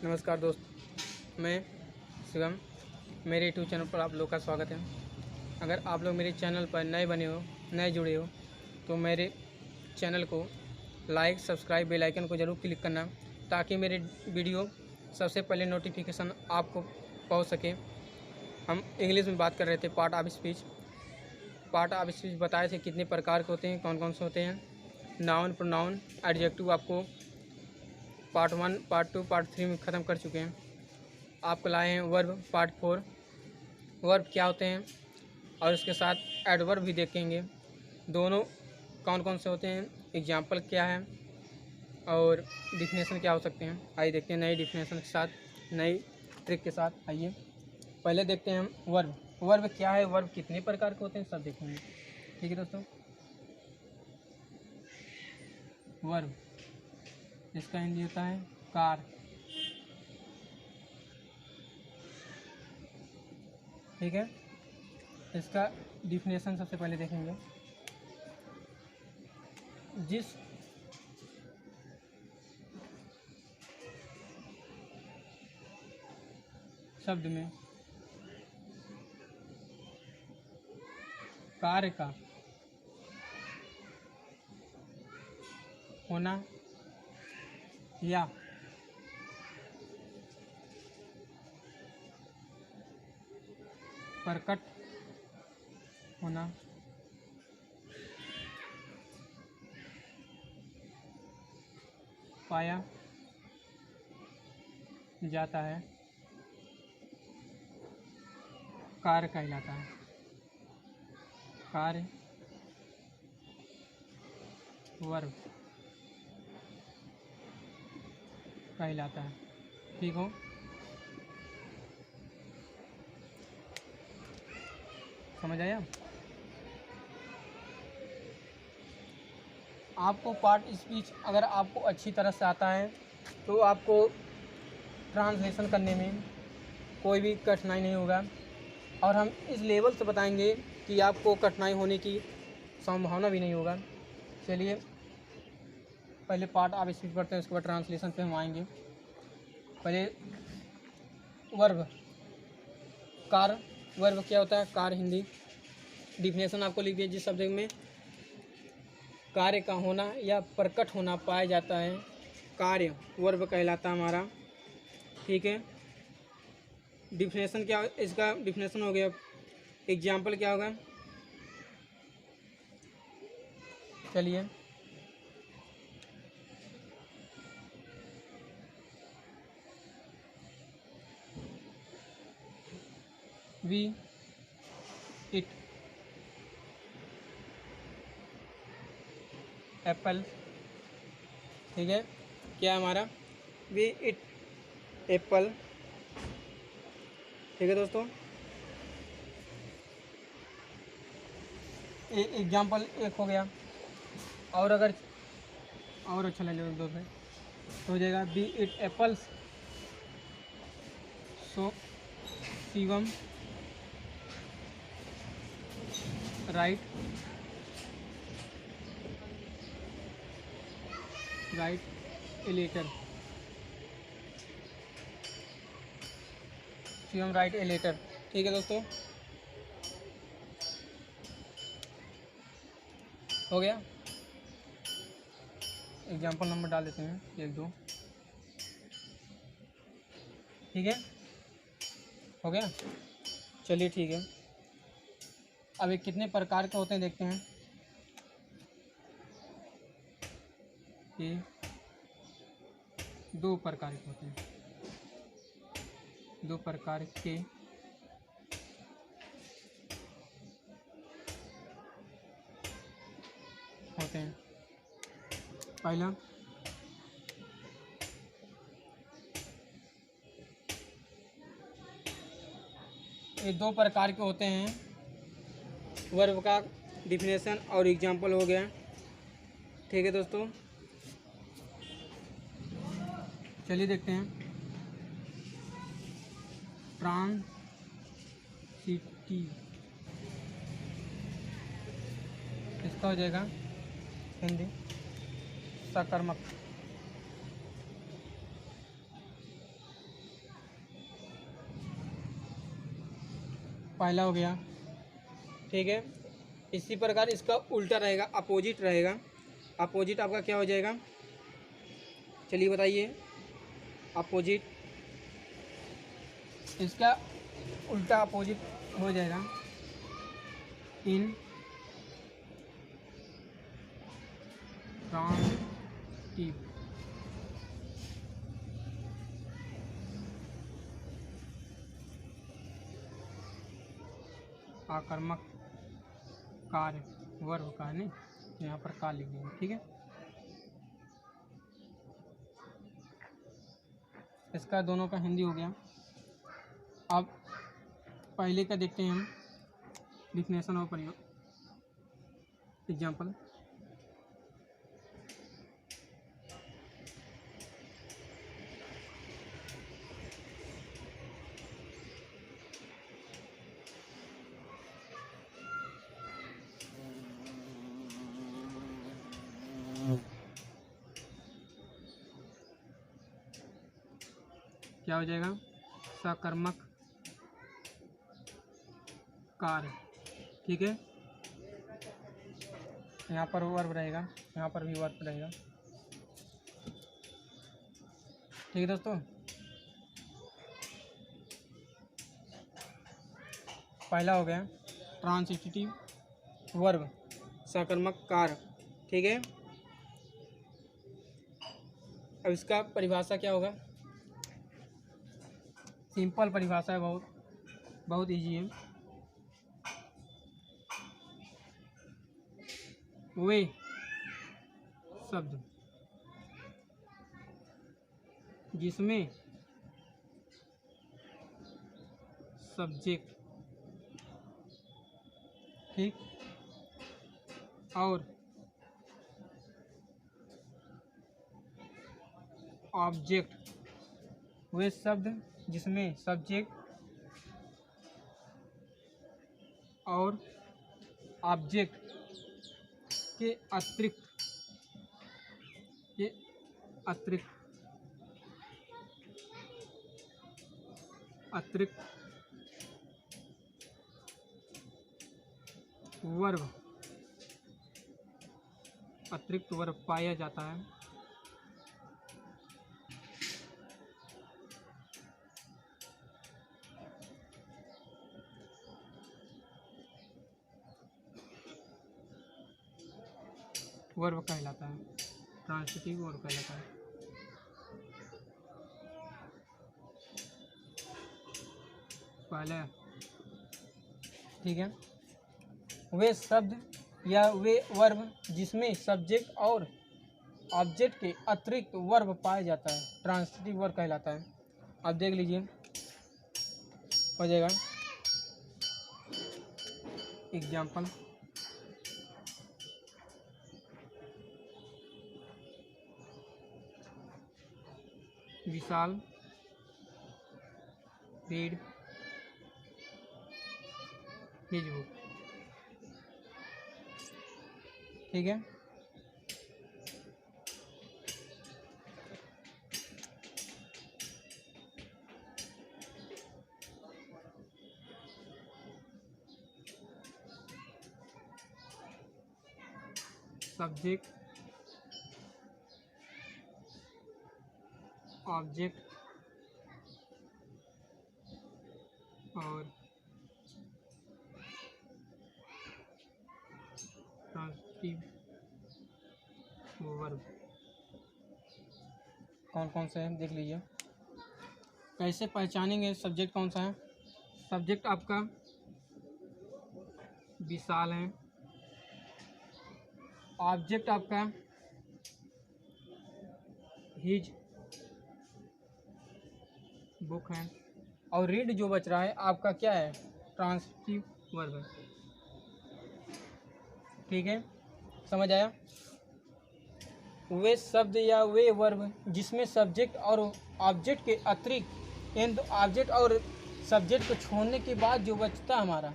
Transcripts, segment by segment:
नमस्कार दोस्त, मैं शिवम। मेरे यूट्यूब चैनल पर आप लोग का स्वागत है। अगर आप लोग मेरे चैनल पर नए बने हो, नए जुड़े हो, तो मेरे चैनल को लाइक, सब्सक्राइब, बेल आइकन को ज़रूर क्लिक करना, ताकि मेरे वीडियो सबसे पहले नोटिफिकेशन आपको पहुंच सके। हम इंग्लिश में बात कर रहे थे, part of speech. Part of speech बताए थे कितने प्रकार के होते हैं, कौन कौन से होते हैं। नाउन, प्रोनाउन, एडजेक्टिव आपको पार्ट 1, पार्ट 2, पार्ट 3 में ख़त्म कर चुके हैं। आपको लाए हैं वर्ब पार्ट 4। वर्ब क्या होते हैं और उसके साथ एडवर्ब भी देखेंगे, दोनों कौन कौन से होते हैं, एग्जाम्पल क्या है और डिफिनेशन क्या हो सकते हैं। आइए देखते हैं नई डिफिनेशन के साथ, नई ट्रिक के साथ। आइए पहले देखते हैं हम वर्ब। वर्ब क्या है, वर्ब कितने प्रकार के होते हैं, सब देखेंगे। ठीक है दोस्तों। वर्ब, इसका हिंदी होता है कार। ठीक है, इसका डिफिनेशन सबसे पहले देखेंगे। जिस शब्द में कार्य का होना या प्रकट होना पाया जाता है, कार्य कहलाता है। कार्य वर्ब कहलाता है। ठीक हो, समझ आया। आपको पार्ट स्पीच अगर आपको अच्छी तरह से आता है तो आपको ट्रांसलेशन करने में कोई भी कठिनाई नहीं होगा, और हम इस लेवल से बताएंगे कि आपको कठिनाई होने की संभावना भी नहीं होगा। चलिए पहले पार्ट आप स्पीच पढ़ते हैं, उसके बाद ट्रांसलेशन पे हम आएंगे। पहले वर्ब, कार। वर्ब क्या होता है, कार। हिंदी डिफिनेशन आपको लिख दिया। जिस शब्द में कार्य का होना या प्रकट होना पाया जाता है, कार्य वर्ब कहलाता हमारा। ठीक है, डिफिनेशन क्या, इसका डिफिनेशन हो गया। एग्जाम्पल क्या होगा, चलिए वी इट एप्पल। ठीक है, क्या है हमारा, वी इट एप्पल। ठीक है दोस्तों, एग्जाम्पल एक हो गया। और अगर और अच्छा ले लो दोस्तों, तो हो जाएगा we eat apples so Shivam write a letter. Shivam write a letter. ठीक है दोस्तों, हो गया। एग्जाम्पल नंबर डाल देते हैं, 1 2। ठीक है, हो गया। चलिए ठीक है, अब ये कितने प्रकार के होते हैं देखते हैं। ये 2 प्रकार के होते हैं, 2 प्रकार के होते हैं। पहला ये 2 प्रकार के होते हैं, वर्ब का डिफिनेशन और एग्जाम्पल हो गया। ठीक है दोस्तों, चलिए देखते हैं। ट्रांसिटिव, इसका हो जाएगा हिंदी सकर्मक। पहला हो गया, ठीक है। इसी प्रकार इसका उल्टा रहेगा, अपोजिट रहेगा। अपोजिट आपका क्या हो जाएगा, चलिए बताइए। अपोजिट, इसका उल्टा अपोजिट हो जाएगा इन ट्रांसिटिव। आकर्मक कार्य, वर्ब का नहीं, यहाँ पर का लिख देंगे, ठीक है। इसका दोनों का हिंदी हो गया। अब पहले का देखते हैं हम, डिफिनेशन और प्रयोग। एग्जाम्पल, क्या हो जाएगा, सकर्मक कार्य, ठीक है। यहाँ पर वर्ब रहेगा, यहाँ पर भी वर्ब रहेगा, ठीक है दोस्तों। पहला हो गया ट्रांसिटिव वर्ब, सकर्मक कार्य, ठीक है। अब इसका परिभाषा क्या होगा, सिंपल परिभाषा है, बहुत इजी है। वे शब्द जिसमें सब्जेक्ट, ठीक, और ऑब्जेक्ट, वे शब्द जिसमें सब्जेक्ट और ऑब्जेक्ट के अतिरिक्त वर्ब पाया जाता है, वर्ब कहलाता है, ट्रांसिटिव वर्ब कहलाता है। पहले, ठीक है, वे शब्द या वे वर्ब जिसमें सब्जेक्ट और ऑब्जेक्ट के अतिरिक्त वर्ब पाया जाता है, ट्रांसिटिव वर्ब कहलाता है। अब देख लीजिए, हो जाएगा एग्जाम्पल, विशाल रीड हिज बुक, ठीक है। सब्जेक्ट, ऑब्जेक्ट और ट्रांसिटिव वर्ब कौन कौन से हैं देख लीजिए। कैसे पहचानेंगे सब्जेक्ट कौन सा है, सब्जेक्ट आपका विशाल है, ऑब्जेक्ट आपका हिज बुक है, और रीड जो बच रहा है आपका क्या है, ट्रांसिटिव वर्ब है, ठीक है। समझ आया। वे शब्द या वे वर्ब जिसमें सब्जेक्ट और ऑब्जेक्ट के अतिरिक्त, इन ऑब्जेक्ट और सब्जेक्ट को छोड़ने के बाद जो बचता हमारा,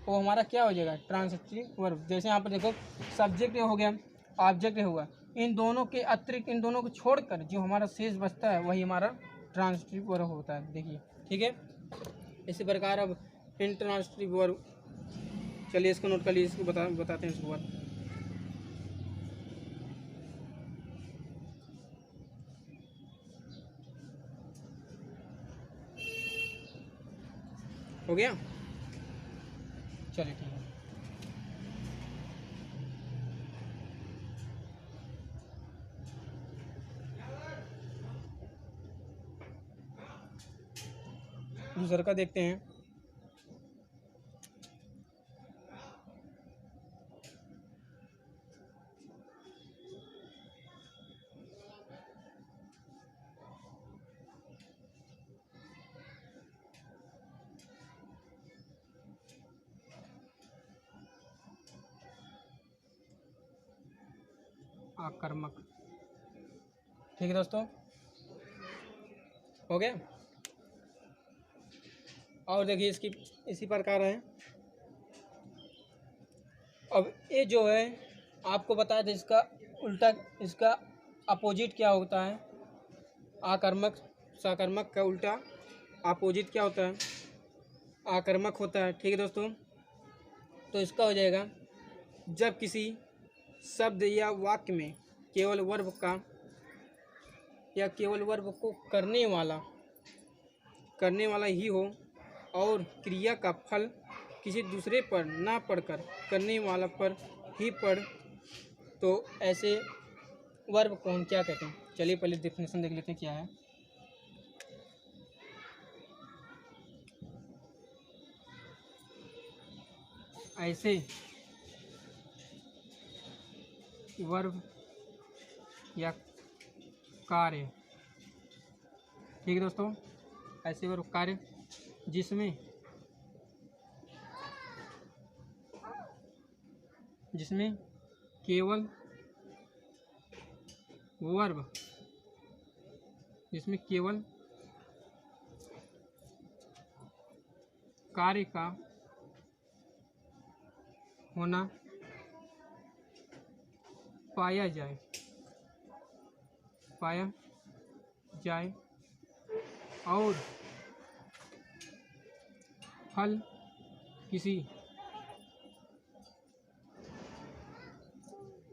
वो हमारा क्या हो जाएगा, ट्रांसिटिव वर्ब। जैसे यहाँ पर देखो, सब्जेक्ट हो गया, ऑब्जेक्ट हुआ, इन दोनों के अतिरिक्त, इन दोनों को छोड़कर जो हमारा शेष बचता है वही हमारा ट्रांसिटिव वर्ब होता है, देखिए, ठीक है। इसी प्रकार अब इंट्रांसिटिव वर्ब। चलिए इसको नोट कर लीजिए, इसको बताते हैं इसके बाद। हो गया, चलिए ठीक है। दूसरा का देखते हैं। आकर्मक। ठीक है दोस्तों, हो गया। और देखिए इसकी इसी प्रकार है। अब ये जो है आपको बताया था, इसका उल्टा, इसका अपोजिट क्या होता है। आकर्मक, साकर्मक का उल्टा अपोजिट क्या होता है, आकर्मक होता है। ठीक है दोस्तों, तो इसका हो जाएगा जब किसी शब्द या वाक्य में केवल वर्ब का या केवल वर्ब को करने वाला ही हो और क्रिया का फल किसी दूसरे पर ना पड़कर करने वाला पर ही पड़, तो ऐसे वर्ब को हम क्या कहते हैं। चलिए पहले डेफिनेशन देख लेते हैं क्या है। ऐसे वर्ब या कार्य, ठीक है दोस्तों, ऐसे वर्ब कार्य जिसमें केवल वर्ब, जिसमें केवल कार्य का होना पाया जाए और फल किसी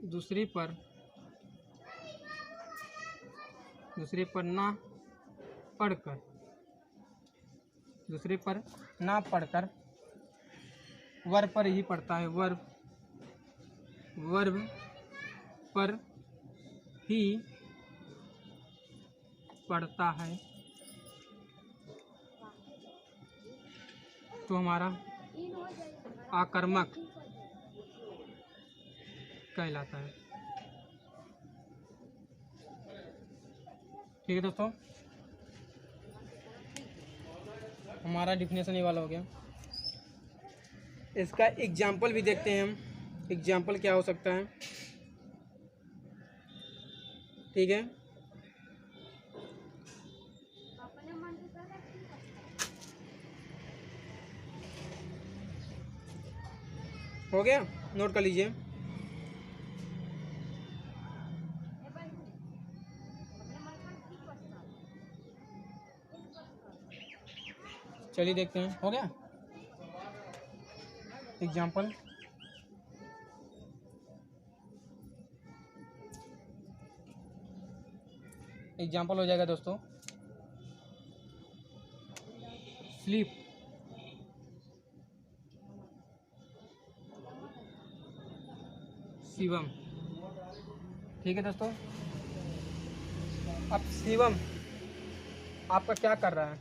दूसरे पर ना पढ़कर वर्ब पर ही पड़ता है, वर्ब पर ही पड़ता है, तो हमारा आकर्मक कहलाता है। ठीक है दोस्तों, हमारा डिफिनेशन ये वाला हो गया। इसका एग्जाम्पल भी देखते हैं हम, एग्जाम्पल क्या हो सकता है। ठीक है, हो गया, नोट कर लीजिए। चलिए देखते हैं, हो गया एग्जाम्पल। एग्जाम्पल हो जाएगा दोस्तों, स्लीप, शिवम। ठीक है दोस्तों, अब शिवम आपका क्या कर रहा है,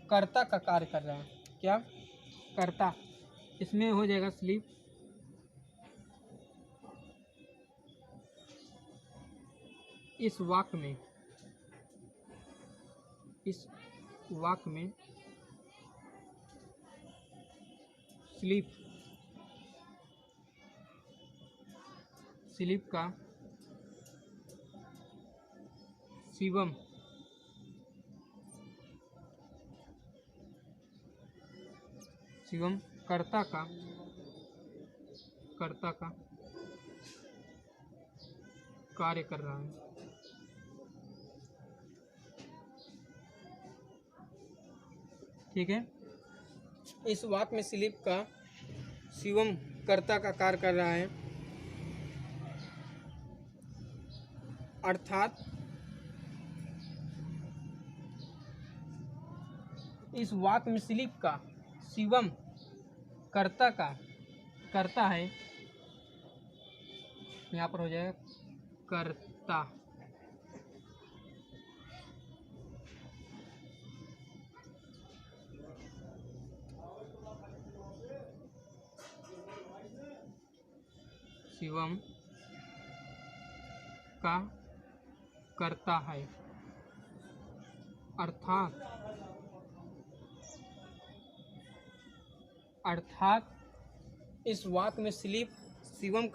कर्ता का कार्य कर रहा है। क्या, कर्ता। इसमें हो जाएगा स्लीप, इस वाक्य में स्लीप का शिवम कर्ता का कार्य कर रहा है। ठीक है, इस वाक्य में स्लीप का शिवम कर्ता का कार्य कर रहा है, अर्थात इस वाक्य में स्लीप का शिवम कर्ता का करता है, यहाँ पर हो जाएगा कर्ता। शिवम का करता है, अर्थात इस वाक्य में स्लीप शिवम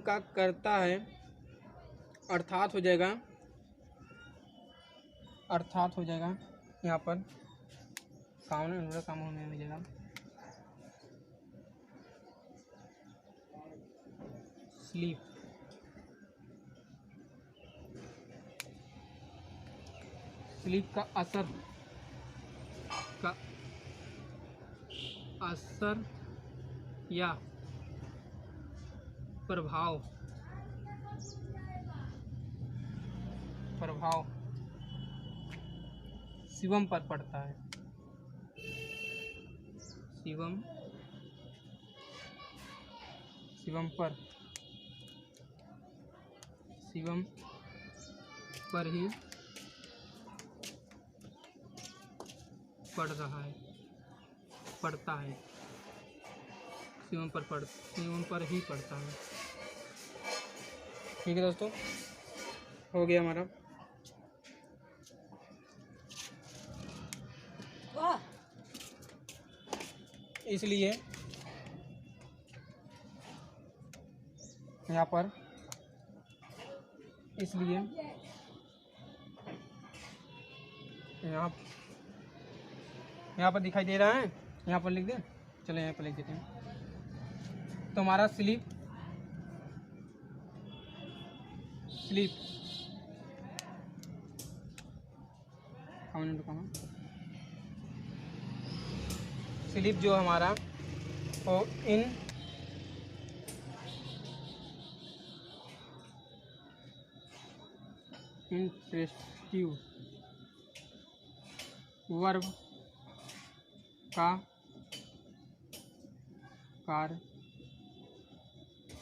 का करता है, अर्थात हो जाएगा यहाँ पर सामने काम होने मिलेगा स्लीप। स्लीप का असर या प्रभाव शिवम पर पड़ता है। शिवम पर ही पड़ता है। शिवम पर ही पड़ता है। ठीक है दोस्तों, हो गया हमारा। इसलिए यहाँ पर यहाँ पर दिखाई दे रहा है, यहाँ पर लिख दें। चलो यहाँ पर लिख देते हैं। तो हमारा स्लीप स्लीप जो हमारा वो इंट्रेस्टिव वर्ब का कार्य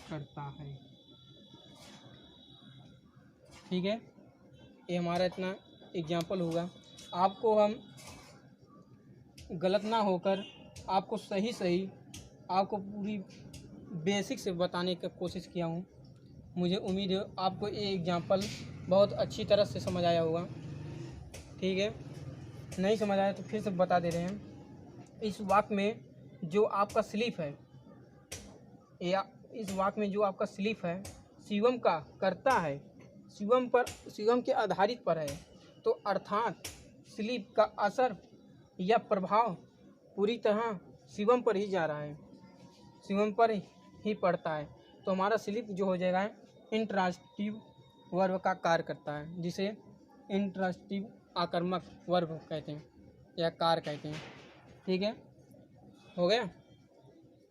करता है। ठीक है, ये हमारा इतना एग्जाम्पल होगा। आपको हम गलत ना होकर आपको सही आपको पूरी बेसिक से बताने की कोशिश किया हूँ। मुझे उम्मीद है आपको ये एग्जाम्पल बहुत अच्छी तरह से समझ आया होगा। ठीक है, नहीं समझ आया तो फिर से बता दे रहे हैं। इस वाक्य में जो आपका स्लीप है, या इस वाक्य में जो आपका स्लीप है शिवम का करता है, शिवम के आधारित पर है। तो अर्थात स्लीप का असर या प्रभाव पूरी तरह शिवम पर ही जा रहा है, शिवम पर ही पड़ता है। तो हमारा स्लीप जो हो जाएगा इंट्रांजिटिव वर्ब का कार्य करता है, जिसे इंट्रांजिटिव आकर्मक वर्ब कहते हैं या कार्य कहते हैं। ठीक है, हो गया।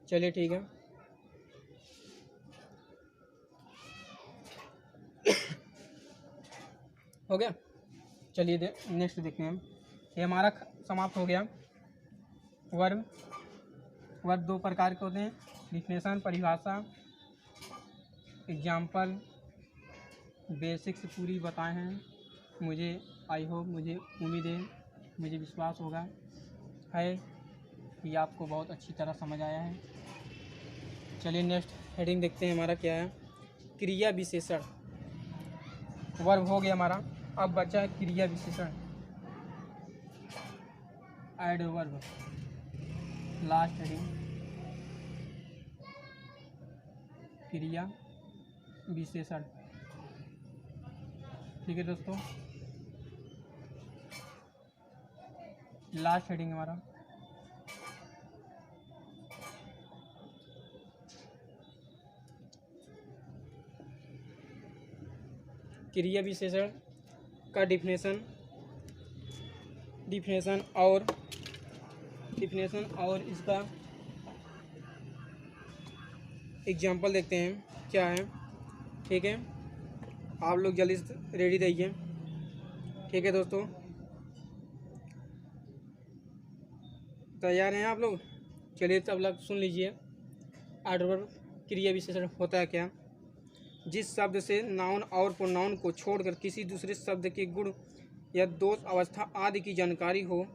चलिए ठीक है। हो गया, चलिए नेक्स्ट देखते हैं। ये हमारा समाप्त हो गया। वर्ब दो प्रकार के होते हैं, डिफिनेशन परिभाषा, एग्जाम्पल, बेसिक्स पूरी बताए हैं। मुझे उम्मीद है, मुझे विश्वास होगा है कि आपको बहुत अच्छी तरह समझ आया है। चलिए नेक्स्ट हेडिंग देखते हैं, हमारा क्या है। क्रिया विशेषण। वर्ब हो गया हमारा, अब बचा है क्रिया विशेषण। एडवर्ब लास्ट हेडिंग, क्रिया विशेषण। ठीक है दोस्तों, लास्ट हेडिंग हमारा क्रिया विशेषण का डिफिनेशन और डिफिनेशन और इसका एग्जाम्पल देखते हैं क्या है। ठीक है, आप लोग जल्दी से रेडी रहिए। ठीक है दोस्तों, तैयार हैं आप लोग? चलिए तब लोग सुन लीजिए। एडवर्ब क्रिया विशेषण होता है क्या। जिस शब्द से नाउन और प्रोनाउन को छोड़कर किसी दूसरे शब्द के गुण या दोष, अवस्था आदि की जानकारी हो,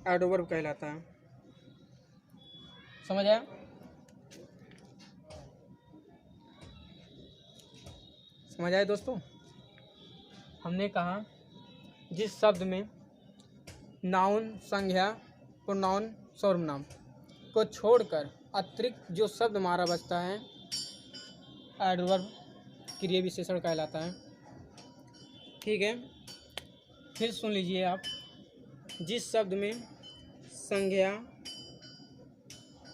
एडवर्ब कहलाता है। समझ आया? समझ आए दोस्तों? हमने कहा जिस शब्द में नाउन, संज्ञा, प्रोनाउन, सर्वनाम को छोड़कर अतिरिक्त जो शब्द हमारा बचता है, एडवर्ब क्रिया विशेषण कहलाता है। ठीक है, फिर सुन लीजिए आप। जिस शब्द में संज्ञा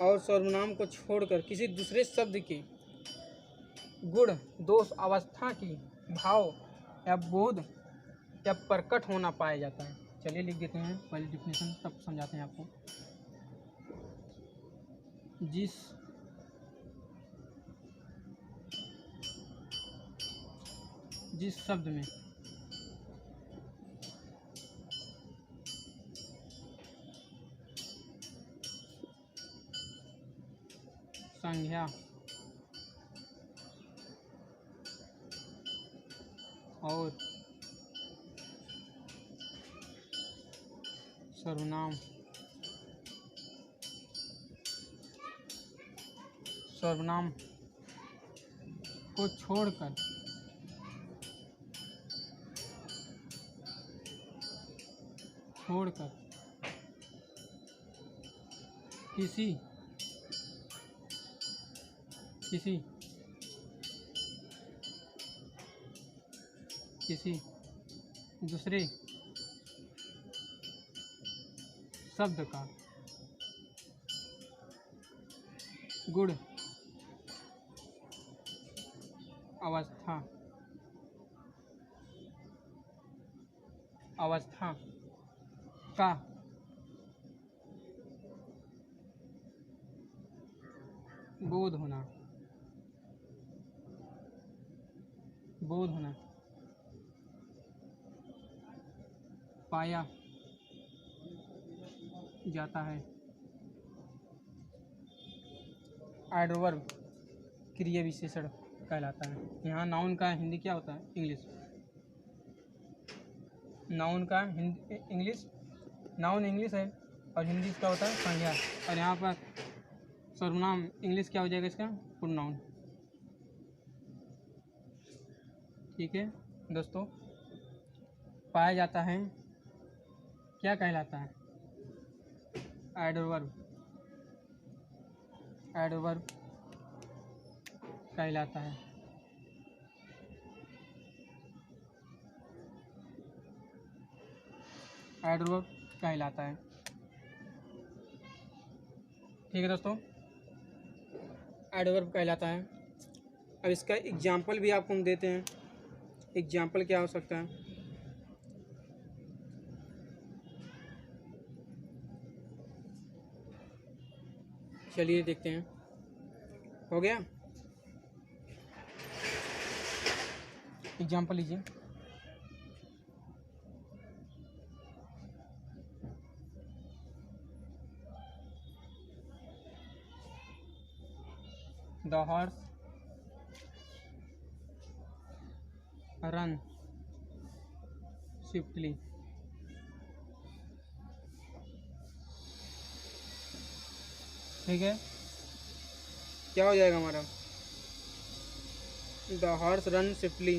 और सर्वनाम को छोड़कर किसी दूसरे शब्द के गुण, दोष, अवस्था की भाव या बोध या प्रकट होना पाया जाता है। चलिए लिख देते हैं पहले डिफिनेशन, तब समझाते हैं आपको। जिस शब्द में संज्ञा और सर्वनाम को छोड़कर किसी दूसरे शब्द का गुण, अवस्था का बोध होना पाया जाता है, एडवर्ब क्रिया विशेषण कहलाता है। यहाँ नाउन का हिंदी क्या होता है? इंग्लिश। नाउन का नाउन इंग्लिश है और हिंदी इसका होता है संज्ञा। और यहाँ पर सर्वनाम इंग्लिश क्या हो जाएगा इसका? प्रोनाउन। ठीक है दोस्तों, पाया जाता है क्या कहलाता है? एडवर्ब कहलाता है। एडवर्ब कहलाता है। ठीक है दोस्तों, एडवर्ब कहलाता है। अब इसका एग्जाम्पल भी आपको हम देते हैं। एग्जाम्पल क्या हो सकता है? चलिए देखते हैं। हो गया? एग्जाम्पल लीजिए। The horse run swiftly. ठीक है, क्या हो जाएगा हमारा? The horse run swiftly।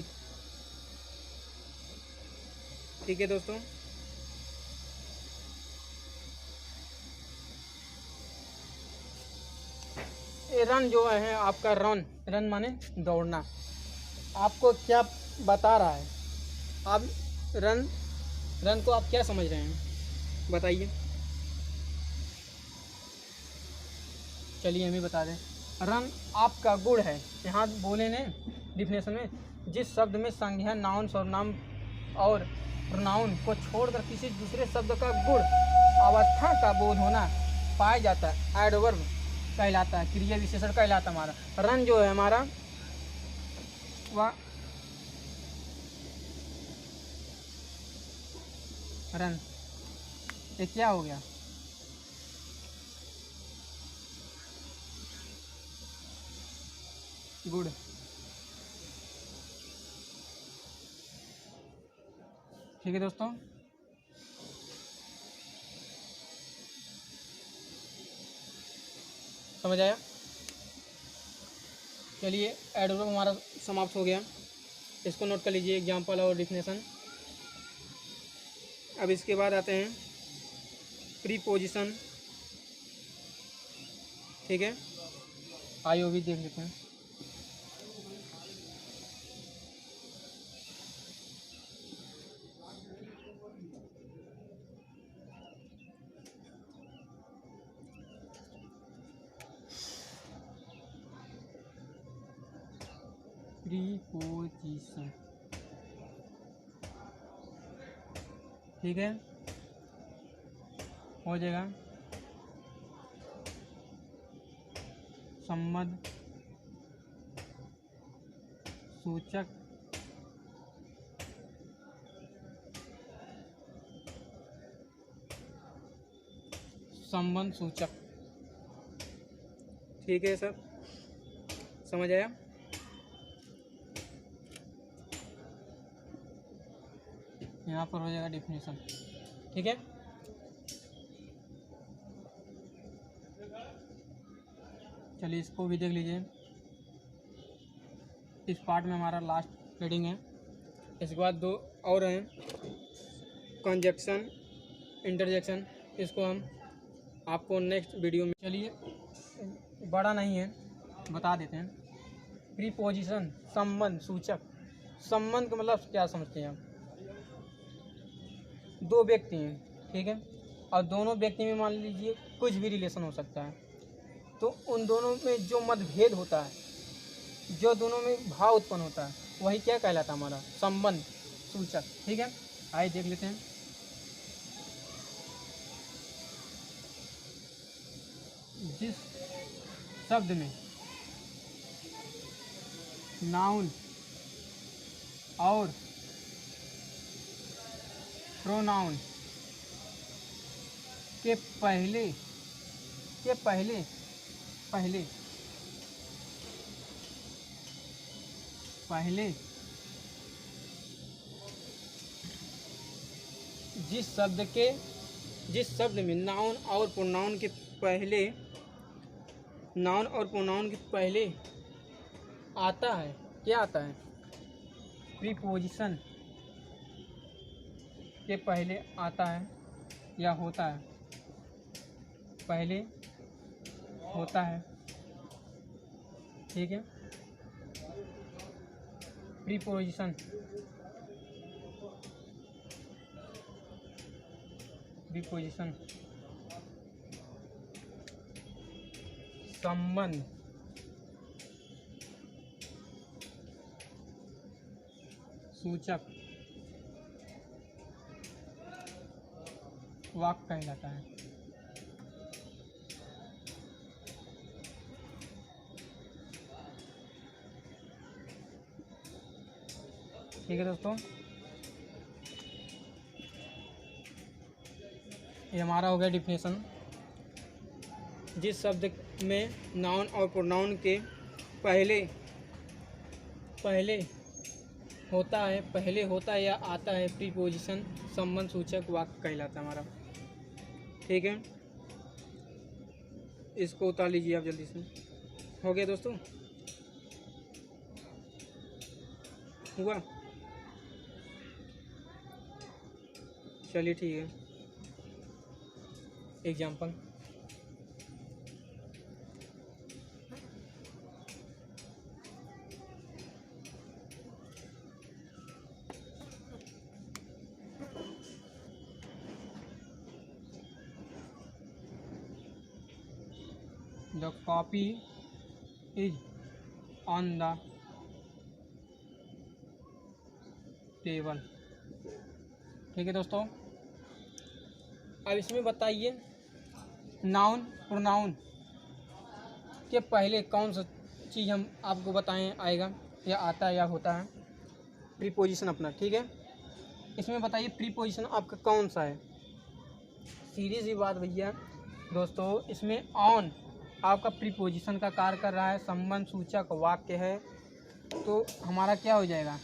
ठीक है दोस्तों, ये रन जो है आपका, रन माने दौड़ना, आपको क्या बता रहा है? आप रन को आप क्या समझ रहे हैं, बताइए। चलिए हम ही बता दें। रन आपका गुण है। यहाँ बोले ने डिफिनेशन में, जिस शब्द में संज्ञा, नाउन, सर्वनाम और प्रोनाउन को छोड़कर किसी दूसरे शब्द का गुण अवस्था का बोध होना पाया जाता है, एडवर्ब कहलाता है, क्रिया विशेषण कहलाता है हमारा। रन जो है हमारा वह रन, ये क्या हो गया? गुड। ठीक है दोस्तों, समझ आया? चलिए एडवर्ब हमारा समाप्त हो गया, इसको नोट कर लीजिए, एग्जाम्पल और डिफिनेशन। अब इसके बाद आते हैं प्रीपोजिशन। ठीक है, आइए वो भी देख लेते हैं। प्रीपोजिशन, ठीक है, हो जाएगा संबंध सूचक संबंध सूचक। ठीक है सर, समझ आया? यहाँ पर हो जाएगा डिफिनेशन। ठीक है, चलिए इसको भी देख लीजिए। इस पार्ट में हमारा लास्ट रीडिंग है। इसके बाद दो और हैं, कंजक्शन, इंटरजेक्शन, इसको हम आपको नेक्स्ट वीडियो में, चलिए बड़ा नहीं है बता देते हैं। प्रीपोजिशन संबंध सूचक। संबंध का मतलब क्या समझते हैं आप? दो व्यक्ति हैं, ठीक है, और दोनों व्यक्ति में मान लीजिए कुछ भी रिलेशन हो सकता है, तो उन दोनों में जो मतभेद होता है, जो दोनों में भाव उत्पन्न होता है, वही क्या कहलाता है? हमारा संबंध सूचक। ठीक है, आइए देख लेते हैं। जिस शब्द में नाउन और प्रोनाउन के पहले पहले पहले जिस शब्द में नाउन और प्रोनाउन के पहले आता है, क्या आता है? प्रीपोजिशन के पहले आता है या होता है, पहले होता है। ठीक है, प्रीपोजिशन संबंध सूचक वाक्य कहलाता है। ठीक है दोस्तों, ये हमारा हो गया डिफिनेशन। जिस शब्द में नाउन और प्रोनाउन के पहले होता है या आता है, प्रीपोजिशन संबंध सूचक वाक्य कहलाता है हमारा। ठीक है, इसको उतार लीजिए आप जल्दी से। हो गया दोस्तों, हुआ? चलिए ठीक है, example. The copy is on the table. ठीक है दोस्तों, अब इसमें बताइए नाउन प्रोनाउन के पहले कौन सा चीज़ हम आपको बताएं आएगा या आता है या होता है। प्रीपोजिशन अपना, ठीक है। इसमें बताइए प्रीपोजिशन आपका कौन सा है। सीधी सी बात भैया दोस्तों, इसमें ऑन आपका प्रीपोजिशन का कार्य कर रहा है, संबंध सूचक वाक्य है, तो हमारा क्या हो जाएगा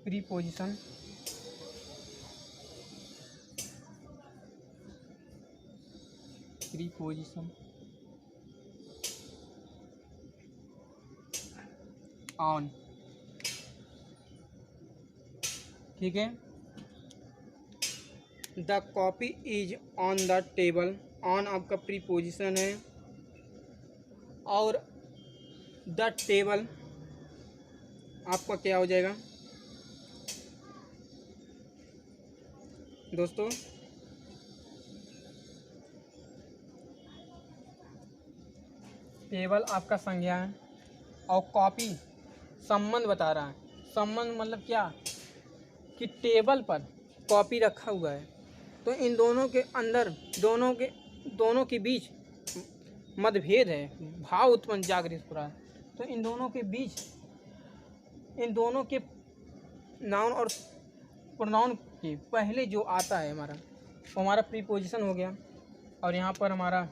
प्रीपोजिशन। प्रीपोजिशन ऑन, ठीक है। The copy is on the table, on आपका प्रीपोजिशन है और द टेबल आपका क्या हो जाएगा दोस्तों। टेबल आपका संज्ञा है और कॉपी संबंध बता रहा है। संबंध मतलब क्या कि टेबल पर कॉपी रखा हुआ है, तो इन दोनों के अंदर दोनों के बीच मतभेद है, भाव उत्पन्न जागृत हो रहा है। तो इन दोनों के बीच, इन दोनों के नाउन और प्रोनाउन के पहले जो आता है हमारा, वो हमारा प्रीपोजिशन हो गया। और यहाँ पर हमारा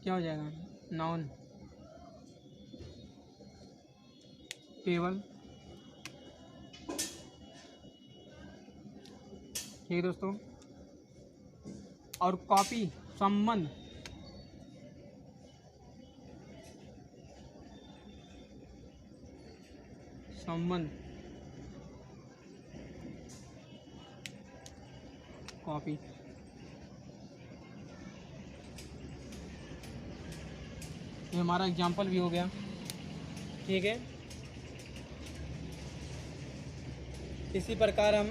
क्या हो जाएगा नाउन टेबल, ठीक है दोस्तों। और कॉपी संबंध, कॉपी, ये हमारा एग्जाम्पल भी हो गया, ठीक है। इसी प्रकार हम